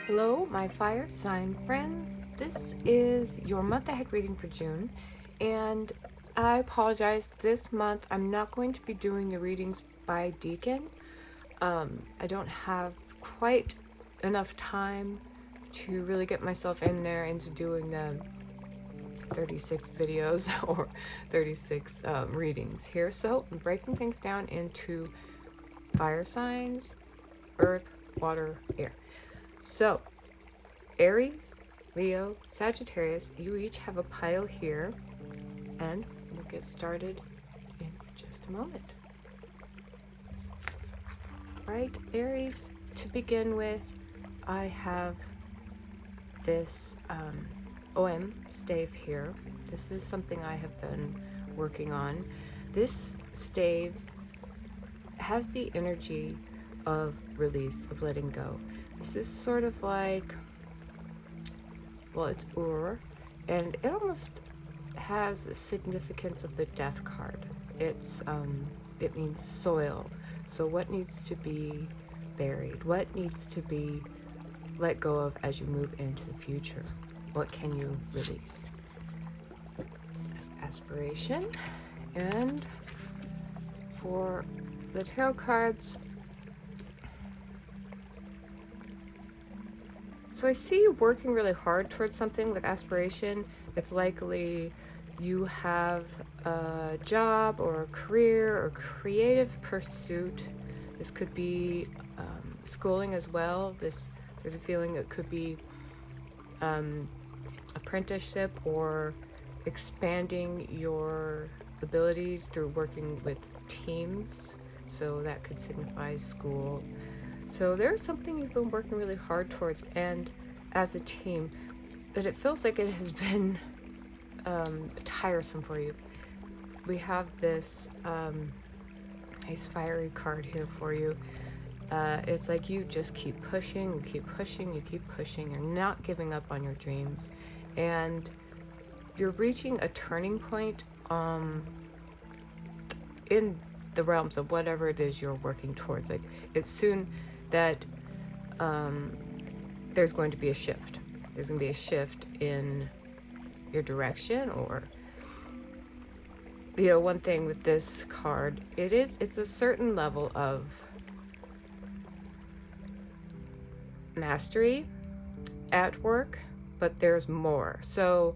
Hello, my fire sign friends. This is your month ahead reading for June, and I apologize. This month I'm not going to be doing the readings by Deacon. I don't have quite enough time to really get myself in there into doing the 36 videos or 36 readings here. So I'm breaking things down into fire signs, earth, water, air. So Aries, Leo, Sagittarius, you each have a pile here, and we'll get started in just a moment. Right, Aries, to begin with, I have this OM stave here. This is something I have been working on. This stave has the energy of release, of letting go. This is sort of like, well, it's Ur, and it almost has the significance of the death card. It means soil. So what needs to be buried? What needs to be let go of as you move into the future? What can you release? Aspiration. And for the tarot cards, so I see you working really hard towards something with aspiration. It's likely you have a job or a career or creative pursuit. This could be schooling as well. There's a feeling it could be apprenticeship or expanding your abilities through working with teams. So that could signify school. So there's something you've been working really hard towards, and as a team, that it feels like it has been tiresome for you. We have this nice fiery card here for you. It's like you just keep pushing, you keep pushing, you keep pushing. You're not giving up on your dreams, and you're reaching a turning point in the realms of whatever it is you're working towards. Like, it's soon that there's going to be a shift. There's going to be a shift in your direction, or, you know, one thing with this card, it's a certain level of mastery at work, but there's more. So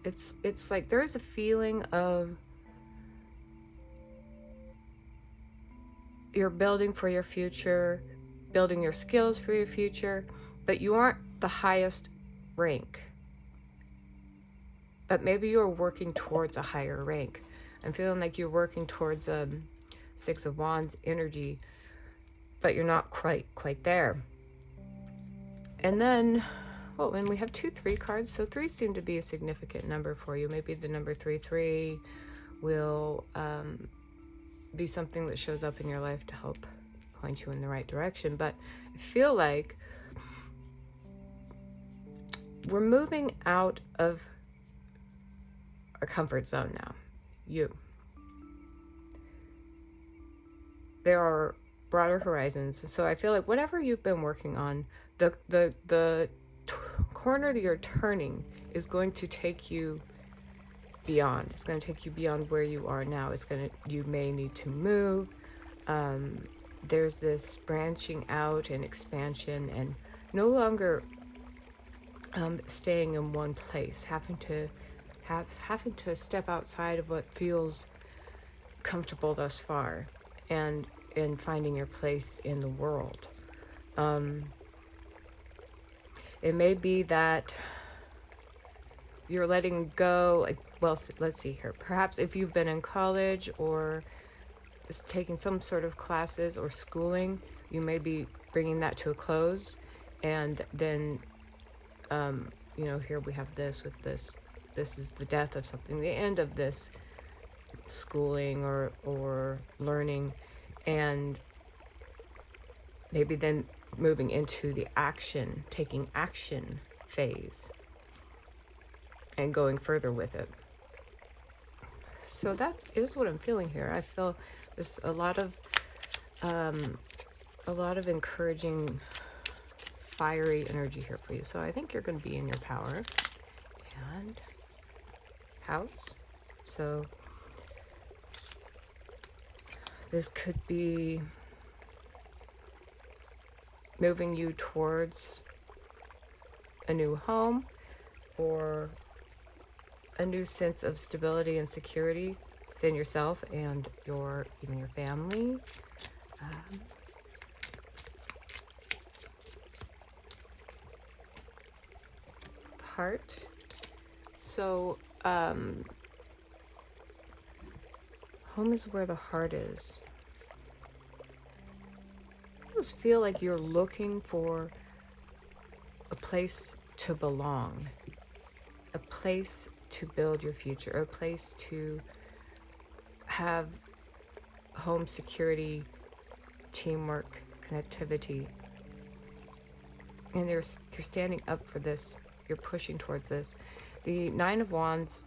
it's like there is a feeling of you're building for your future, building your skills for your future, but you aren't the highest rank. But maybe you're working towards a higher rank. I'm feeling like you're working towards Six of Wands energy, but you're not quite there. And then, oh, and we have 2 3 cards, so 3 seem to be a significant number for you. Maybe the number 33 will be something that shows up in your life to help point you in the right direction. But I feel like we're moving out of our comfort zone now. There are broader horizons. So I feel like whatever you've been working on, the corner that you're turning is going to take you beyond. It's going to take you beyond where you are now. You may need to move. There's this branching out and expansion, and no longer staying in one place, having to step outside of what feels comfortable thus far, and in finding your place in the world. It may be that you're letting go, like, well, let's see here. Perhaps if you've been in college or just taking some sort of classes or schooling, you may be bringing that to a close. And then, you know, here we have this with this. This is the death of something, the end of this schooling or learning. And maybe then moving into the taking action phase and going further with it. So that is what I'm feeling here. I feel there's a lot of a lot of encouraging, fiery energy here for you. So I think you're going to be in your power. And house. So this could be moving you towards a new home or a new sense of stability and security within yourself and even your family. Heart. So home is where the heart is. I almost feel like you're looking for a place to belong, a place to build your future, a place to have home security, teamwork, connectivity. And you're standing up for this. You're pushing towards this. The Nine of Wands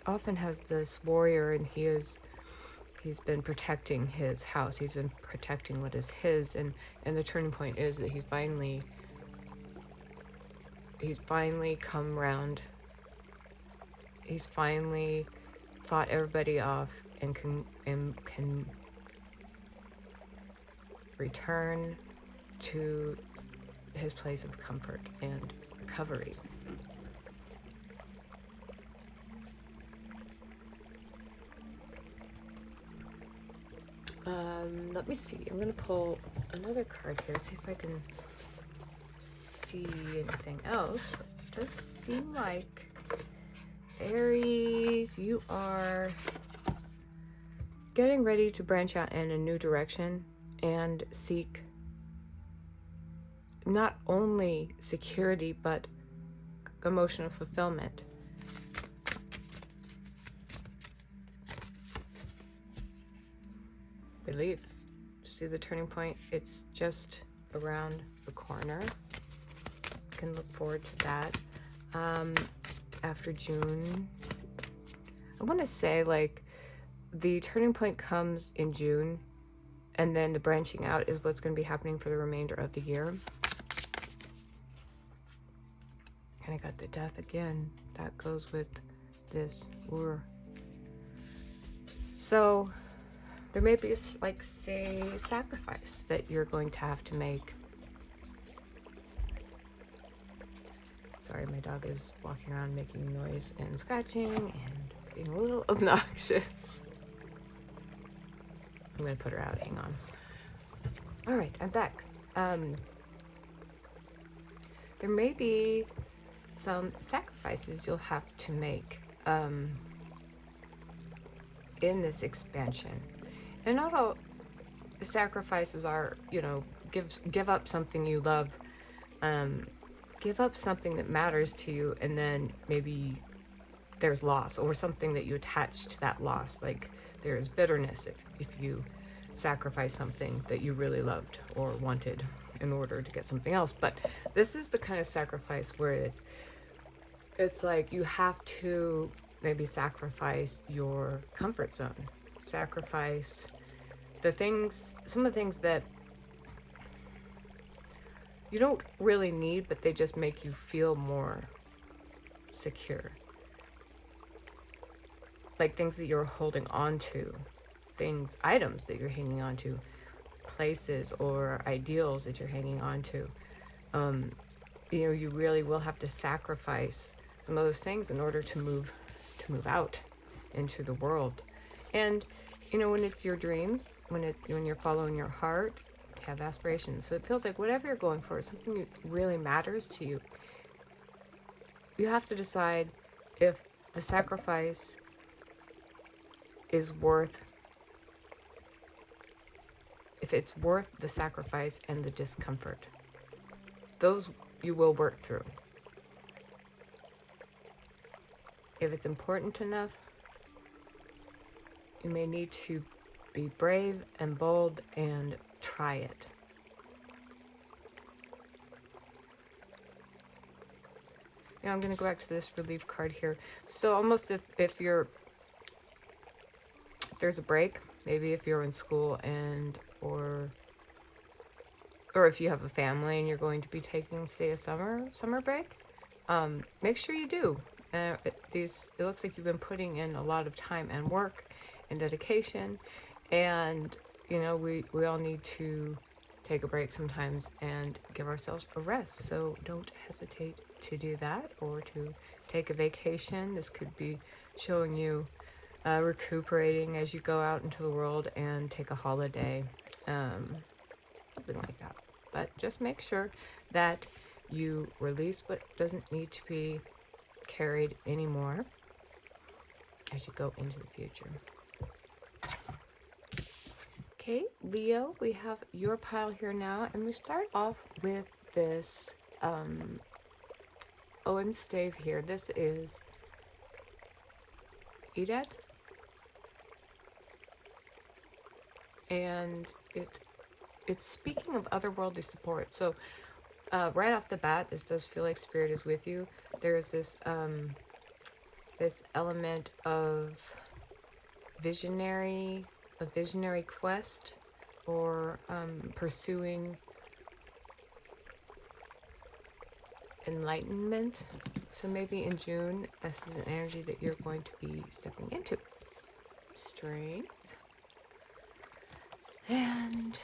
often has this warrior, and he's been protecting his house. He's been protecting what is his, and the turning point is that he's finally come around. He's finally fought everybody off and can return to his place of comfort and recovery. Let me see. I'm going to pull another card here, see if I can see anything else. It does seem like, Aries, you are getting ready to branch out in a new direction and seek not only security, but emotional fulfillment. Relief. See the turning point? It's just around the corner. You can look forward to that. After June, I want to say, like, the turning point comes in June, and then the branching out is what's going to be happening for the remainder of the year. And I got the Death again. That goes with this. So there may be, like, say, sacrifice that you're going to have to make. Sorry, my dog is walking around making noise and scratching and being a little obnoxious. I'm going to put her out. Hang on. All right, I'm back. There may be some sacrifices you'll have to make in this expansion. And not all sacrifices are, give up something you love, give up something that matters to you, and then maybe there's loss or something that you attach to that loss. Like, there's bitterness if you sacrifice something that you really loved or wanted in order to get something else. But this is the kind of sacrifice where it's like you have to maybe sacrifice your comfort zone, sacrifice some of the things that you don't really need, but they just make you feel more secure. Like things that you're holding on to, items that you're hanging on to, places or ideals that you're hanging on to. You really will have to sacrifice some of those things in order to move out into the world. And when it's your dreams, when you're following your heart, you have aspirations. So it feels like whatever you're going for is something that really matters to you. You have to decide if the sacrifice is if it's worth the sacrifice and the discomfort. Those you will work through. If it's important enough, you may need to be brave and bold and try it. Now I'm going to go back to this relief card here. So almost if there's a break, maybe if you're in school or or if you have a family and you're going to be taking, say, a summer break, make sure you do. It looks like you've been putting in a lot of time and work and dedication, and you know, we all need to take a break sometimes and give ourselves a rest. So don't hesitate to do that, or to take a vacation. This could be showing you recuperating as you go out into the world and take a holiday, something like that. But just make sure that you release what doesn't need to be carried anymore as you go into the future. Okay, Leo, we have your pile here now, and we start off with this OM stave here. This is Edad, and it's speaking of otherworldly support. So right off the bat, this does feel like spirit is with you. There's this this element of a visionary quest, or pursuing enlightenment. So maybe in June, this is an energy that you're going to be stepping into. Strength. And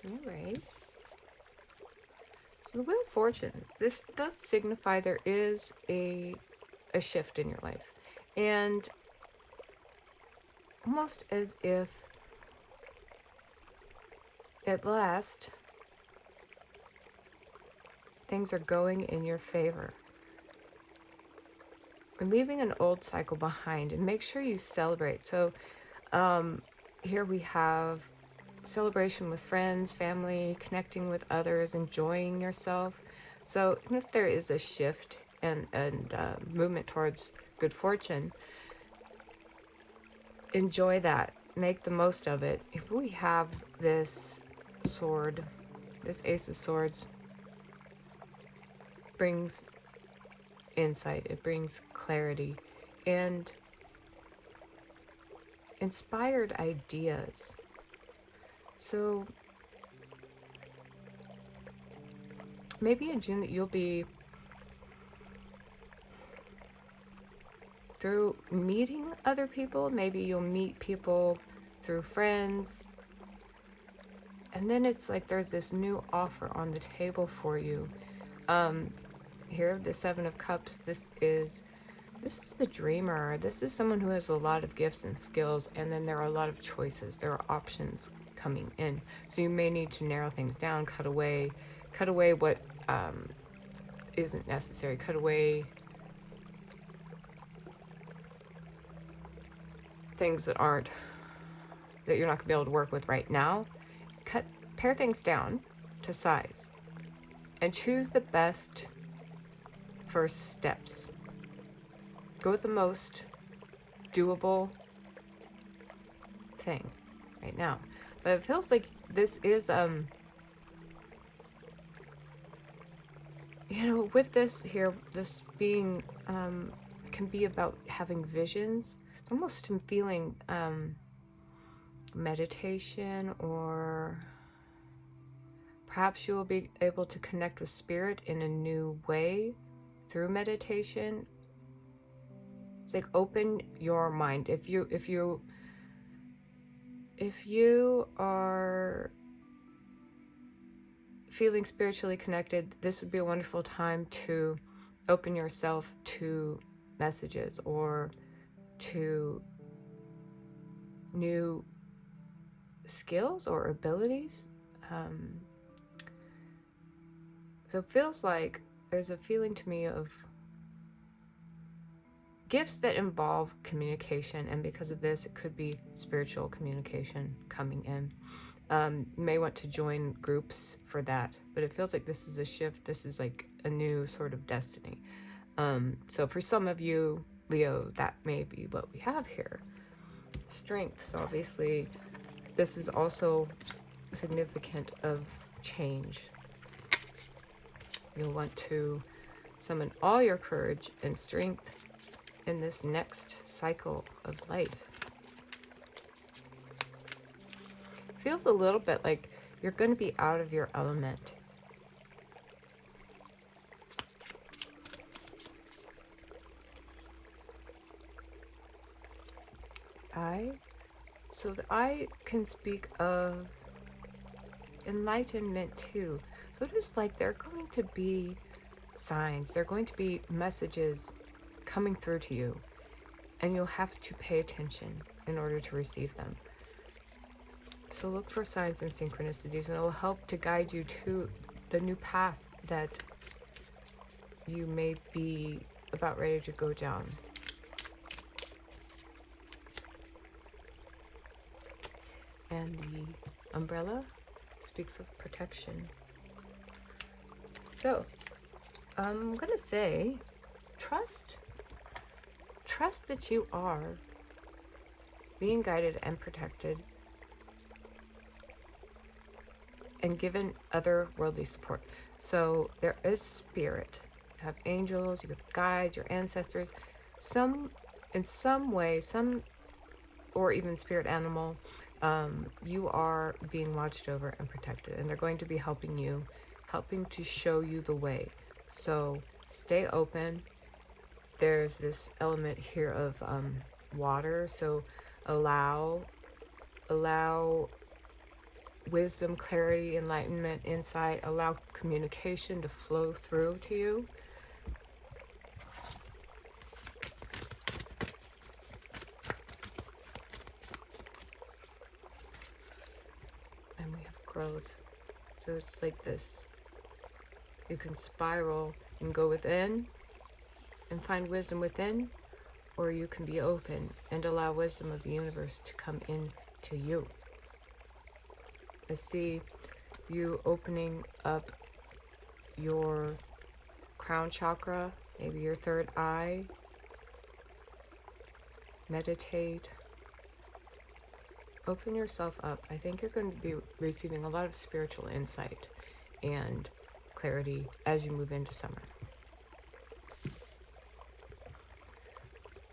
all right. So the Wheel of Fortune, this does signify there is a shift in your life. And almost as if at last things are going in your favor. We're leaving an old cycle behind, and make sure you celebrate. So here we have celebration with friends, family, connecting with others, enjoying yourself. So even if there is a shift and movement towards good fortune, enjoy that. Make the most of it. If we have this sword, this Ace of Swords, brings insight, it brings clarity and inspired ideas. So maybe in June that you'll be through meeting other people. Maybe you'll meet people through friends, and then it's like there's this new offer on the table for you. Here, the Seven of Cups, this is the dreamer. This is someone who has a lot of gifts and skills, and then there are a lot of choices. There are options coming in. So you may need to narrow things down, cut away what isn't necessary, cut away things that you're not gonna be able to work with right now. Pare things down to size and choose the best first steps. Go with the most doable thing right now. But it feels like this is you know, with this here, this being can be about having visions. It's almost I'm feeling meditation, or perhaps you will be able to connect with spirit in a new way through meditation. It's like open your mind. If you are feeling spiritually connected, this would be a wonderful time to open yourself to messages or to new skills or abilities. So it feels like there's a feeling to me of gifts that involve communication, and because of this, it could be spiritual communication coming in. You may want to join groups for that, but it feels like this is a shift. This is like a new sort of destiny. So for some of you, Leo, that may be what we have here. Strength. So obviously, this is also significant of change. You'll want to summon all your courage and strength in this next cycle of life. feels a little bit like you're going to be out of your element. So the eye can speak of enlightenment too. So it is like there are going to be signs, there are going to be messages coming through to you, and you'll have to pay attention in order to receive them. So look for signs and synchronicities, and it will help to guide you to the new path that you may be about ready to go down. And the umbrella speaks of protection. So I'm gonna say trust that you are being guided and protected and given otherworldly support. So there is spirit. You have angels, you have guides, your ancestors, in some way, or even spirit animal. You are being watched over and protected, and they're going to be helping you, helping to show you the way. So stay open. There's this element here of water, so allow wisdom, clarity, enlightenment, insight, allow communication to flow through to you. And we have growth. So it's like this. You can spiral and go within and find wisdom within, or you can be open and allow wisdom of the universe to come in to you. I see you opening up your crown chakra, maybe your third eye. Meditate. Open yourself up. I think you're going to be receiving a lot of spiritual insight and clarity as you move into summer.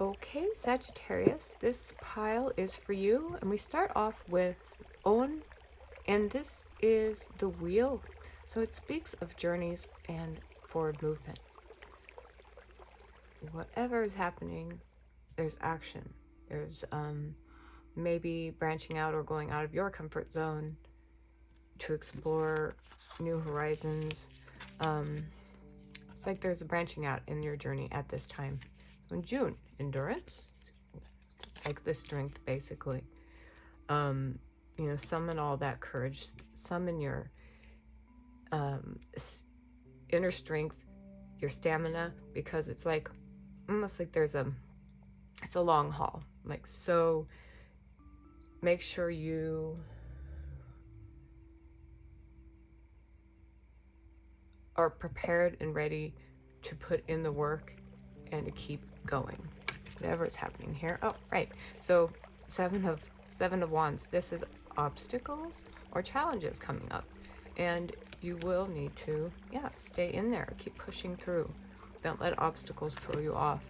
Okay, Sagittarius, this pile is for you, and we start off with On, and this is the wheel. So it speaks of journeys and forward movement. Whatever is happening, there's action. There's maybe branching out or going out of your comfort zone to explore new horizons. It's like there's a branching out in your journey at this time. In June, endurance. It's like the strength, basically. Summon all that courage. Summon your inner strength, your stamina, because it's like almost like it's a long haul. Like, so make sure you are prepared and ready to put in the work and to keep going, whatever is happening here. Oh, right. So seven of wands. This is obstacles or challenges coming up, and you will need to stay in there, keep pushing through. Don't let obstacles throw you off.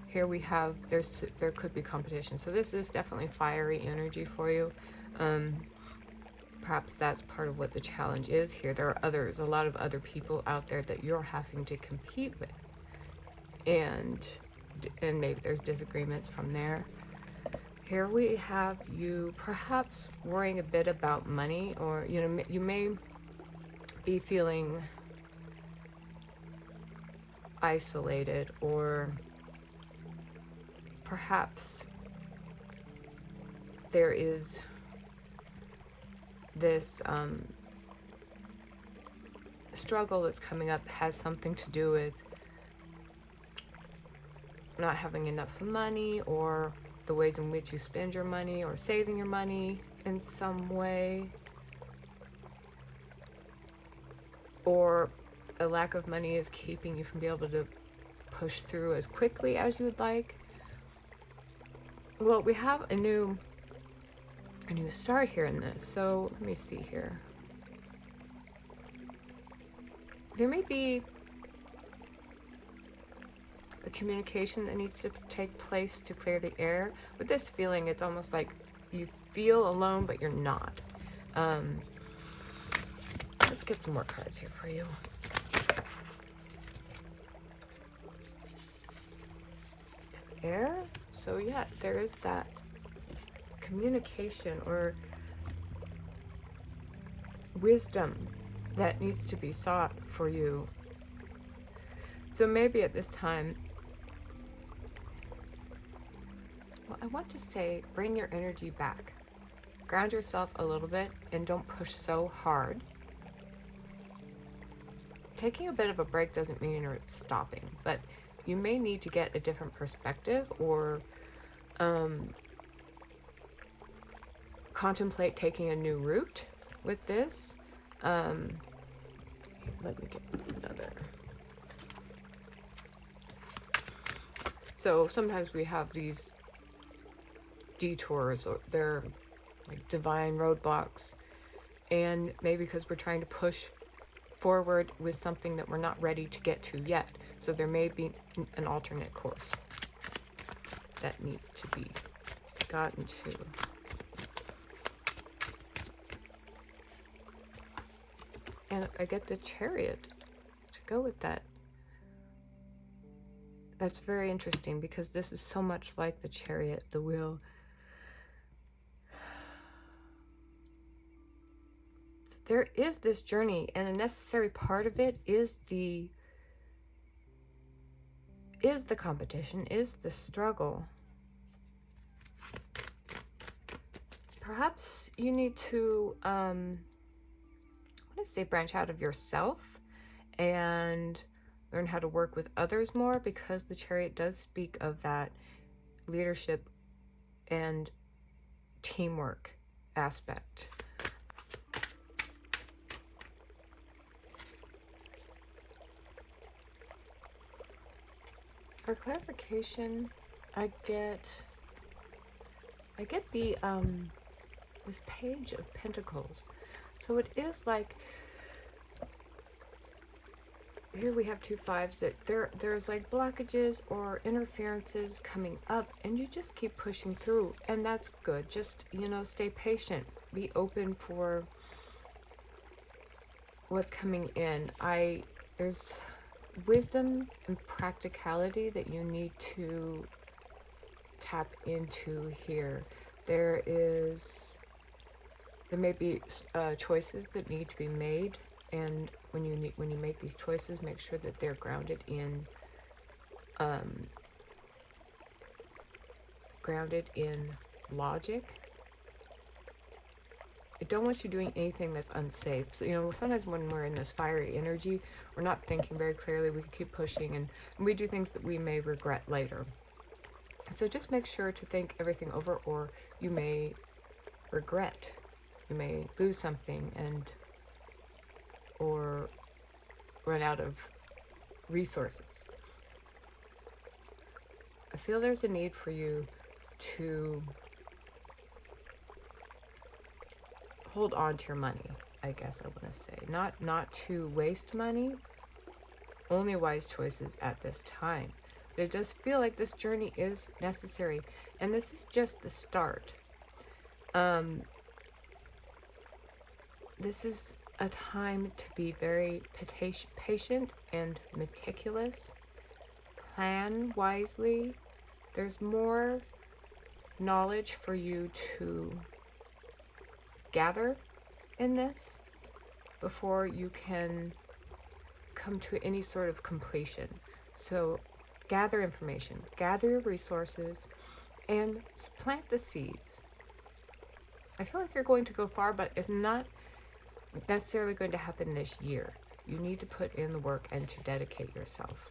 Here we have there could be competition, so this is definitely fiery energy for you. Perhaps that's part of what the challenge is here. There are a lot of other people out there that you're having to compete with, and maybe there's disagreements from there. Here we have you perhaps worrying a bit about money, or you may be feeling isolated, or perhaps there is this struggle that's coming up, has something to do with not having enough money, or the ways in which you spend your money, or saving your money in some way, or a lack of money is keeping you from being able to push through as quickly as you would like. Well, we have a new start here in this. So let me see here. There may be a communication that needs to take place to clear the air. With this feeling, it's almost like you feel alone, but you're not. Let's get some more cards here for you. Air. So yeah, there is that communication or wisdom that needs to be sought for you. So maybe at this time, well, I want to say bring your energy back. Ground yourself a little bit and don't push so hard. Taking a bit of a break doesn't mean you're stopping, but you may need to get a different perspective or contemplate taking a new route with this. Let me get another. So sometimes we have these detours, or they're like divine roadblocks, and maybe because we're trying to push forward with something that we're not ready to get to yet. So there may be an alternate course that needs to be gotten to. And I get the Chariot to go with that. That's very interesting because this is so much like the Chariot, the wheel. So there is this journey, and a necessary part of it is the competition, is the struggle. Perhaps you need to, let's say, branch out of yourself and learn how to work with others more, because the Chariot does speak of that leadership and teamwork aspect. For clarification, I get the this Page of Pentacles. So it is like, here we have 2 5s, that there's like blockages or interferences coming up, and you just keep pushing through, and that's good. Just, you know, stay patient, be open for what's coming in. There's wisdom and practicality that you need to tap into here. There may be choices that need to be made, and when you make these choices, make sure that they're grounded in logic. I don't want you doing anything that's unsafe. So, you know, sometimes when we're in this fiery energy, we're not thinking very clearly. We can keep pushing, and we do things that we may regret later. So just make sure to think everything over, or you may regret. You may lose something or run out of resources. I feel there's a need for you to hold on to your money, I guess I want to say. Not to waste money, only wise choices at this time. But it does feel like this journey is necessary, and this is just the start. This is a time to be very patient and meticulous. Plan wisely. There's more knowledge for you to gather in this before you can come to any sort of completion. So gather information, gather your resources, and plant the seeds. I feel like you're going to go far, but it's not necessarily going to happen this year. You need to put in the work and to dedicate yourself.